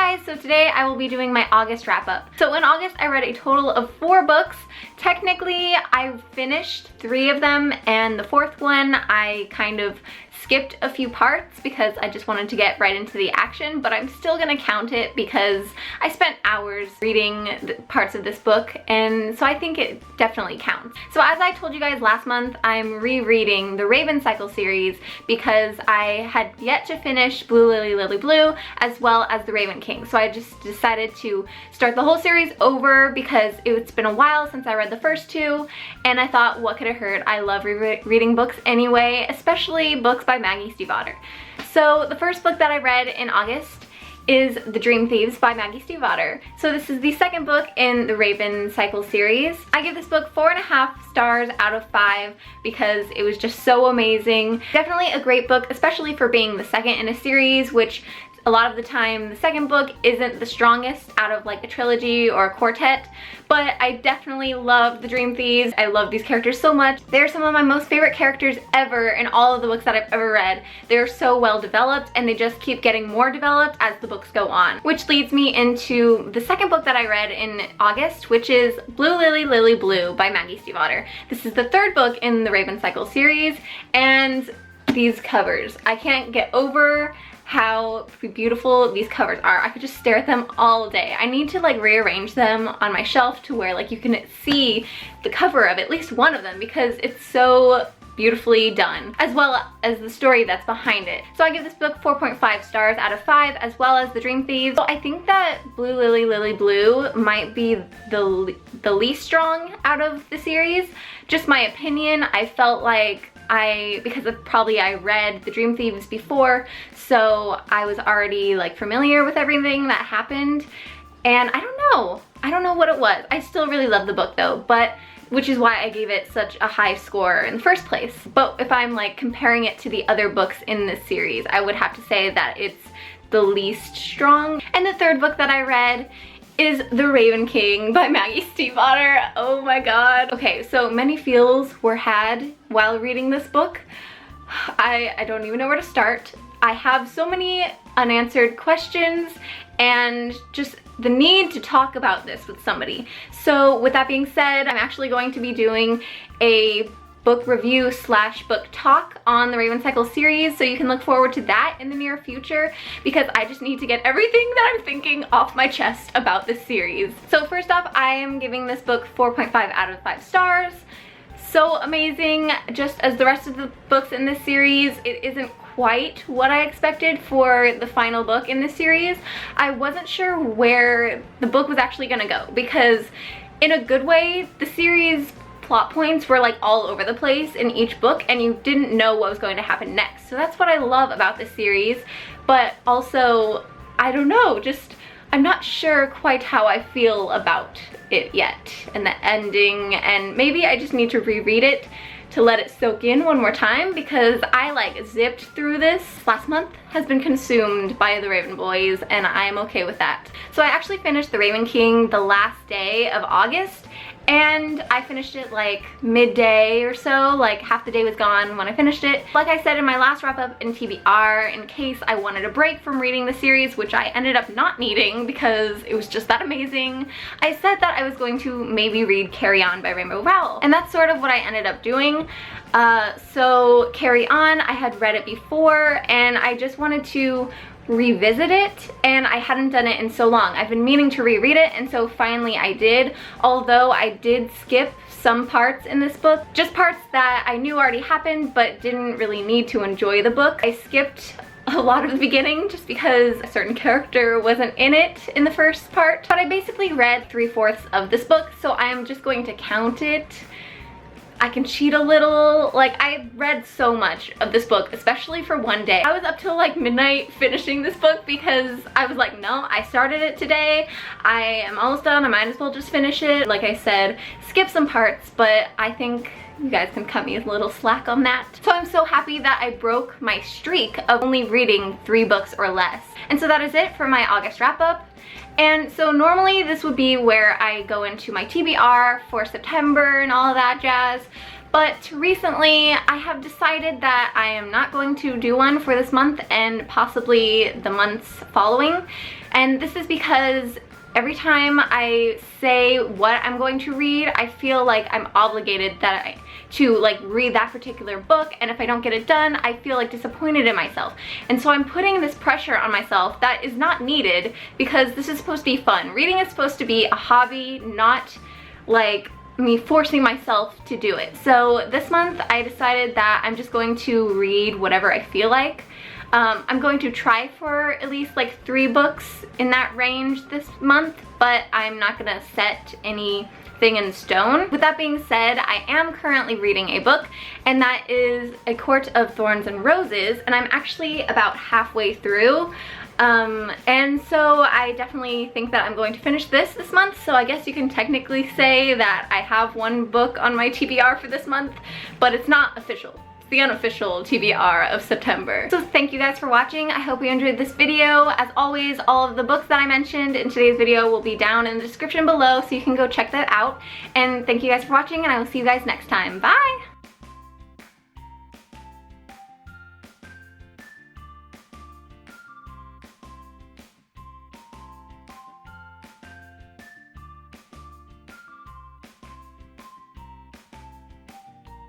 guys, so today I will be doing my August wrap up. So in August I read a total of 4 books. Technically I finished 3 of them, and the 4th one I kind of skipped a few parts because I just wanted to get right into the action, but I'm still gonna count it because I spent hours reading the parts of this book, and so I think it definitely counts. So as I told you guys last month, I'm rereading the Raven Cycle series because I had yet to finish Blue Lily Lily Blue as well as the Raven King. So I just decided to start the whole series over because it's been a while since I read the first 2, and I thought, what could it hurt? I love reading books anyway, especially books by Maggie Stiefvater. So the first book that I read in August is The Dream Thieves by Maggie Stiefvater. So this is the 2nd book in the Raven Cycle series. I give this book 4.5 stars out of 5 because it was just so amazing. Definitely a great book, especially for being the 2nd in a series, which a lot of the time the 2nd book isn't the strongest out of like a trilogy or a quartet, but I definitely love the Dream Thieves. I love these characters so much. They're some of my most favorite characters ever in all of the books that I've ever read. They're so well developed, and they just keep getting more developed as the books go on. Which leads me into the 2nd book that I read in August, which is Blue Lily Lily Blue by Maggie Stiefvater. This is the 3rd book in the Raven Cycle series, and these covers, I can't get over how beautiful these covers are. I could just stare at them all day. I need to like rearrange them on my shelf to where like you can see the cover of at least one of them because it's so beautifully done, as well as the story that's behind it. So I give this book 4.5 stars out of 5, as well as The Dream Thieves. So I think that Blue Lily Lily Blue might be the least strong out of the series. Just my opinion. I felt like because I read The Dream Thieves before, so I was already like familiar with everything that happened, and I don't know what it was. I still really love the book though, but which is why I gave it such a high score in the first place. But if I'm like comparing it to the other books in this series, I would have to say that it's the least strong. And the 3rd book that I read is The Raven King by Maggie Stiefvater. Oh my god. Okay, so many feels were had while reading this book. I don't even know where to start. I have so many unanswered questions and just the need to talk about this with somebody. So with that being said, I'm actually going to be doing a book review / book talk on the Raven Cycle series, so you can look forward to that in the near future because I just need to get everything that I'm thinking off my chest about this series. So first off, I am giving this book 4.5 out of 5 stars. So amazing. Just as the rest of the books in this series, it isn't quite what I expected for the final book in this series. I wasn't sure where the book was actually gonna go because in a good way, the series plot points were like all over the place in each book, and you didn't know what was going to happen next. So that's what I love about this series, but also, I don't know, just I'm not sure quite how I feel about it yet and the ending, and maybe I just need to reread it to let it soak in one more time because I like zipped through this. Last month has been consumed by the Raven Boys, and I am okay with that. So I actually finished The Raven King the last day of August, and I finished it like midday or so, like half the day was gone when I finished it. Like I said in my last wrap up in TBR, in case I wanted a break from reading the series, which I ended up not needing because it was just that amazing, I said that I was going to maybe read Carry On by Rainbow Rowell, and that's sort of what I ended up doing. So Carry On, I had read it before and I just wanted to revisit it, and I hadn't done it in so long. I've been meaning to reread it, and so finally I did, although I did skip some parts in this book, just parts that I knew already happened but didn't really need to enjoy the book. I skipped a lot of the beginning just because a certain character wasn't in it in the first part, but I basically read 3/4 of this book, so I'm just going to count it. I can cheat a little. Like, I read so much of this book, especially for one day. I was up till like midnight finishing this book because I was like, no, I started it today. I am almost done. I might as well just finish it. Like I said, skip some parts, but I think You guys can cut me a little slack on that. So I'm so happy that I broke my streak of only reading 3 books or less. And so that is it for my August wrap up. And so normally this would be where I go into my TBR for September and all of that jazz. But recently I have decided that I am not going to do one for this month and possibly the months following. And this is because every time I say what I'm going to read, I feel like I'm obligated to like read that particular book, and if I don't get it done, I feel like disappointed in myself. And so I'm putting this pressure on myself that is not needed, because this is supposed to be fun. Reading is supposed to be a hobby, not like me forcing myself to do it. So this month I decided that I'm just going to read whatever I feel like. I'm going to try for at least like 3 books in that range this month, but I'm not gonna set anything in stone. With that being said, I am currently reading a book, and that is A Court of Thorns and Roses, and I'm actually about halfway through. And so I definitely think that I'm going to finish this month, so I guess you can technically say that I have 1 book on my TBR for this month, but it's not official. The unofficial TBR of September. So thank you guys for watching. I hope you enjoyed this video. As always, all of the books that I mentioned in today's video will be down in the description below, so you can go check that out. And thank you guys for watching, and I will see you guys next time. Bye!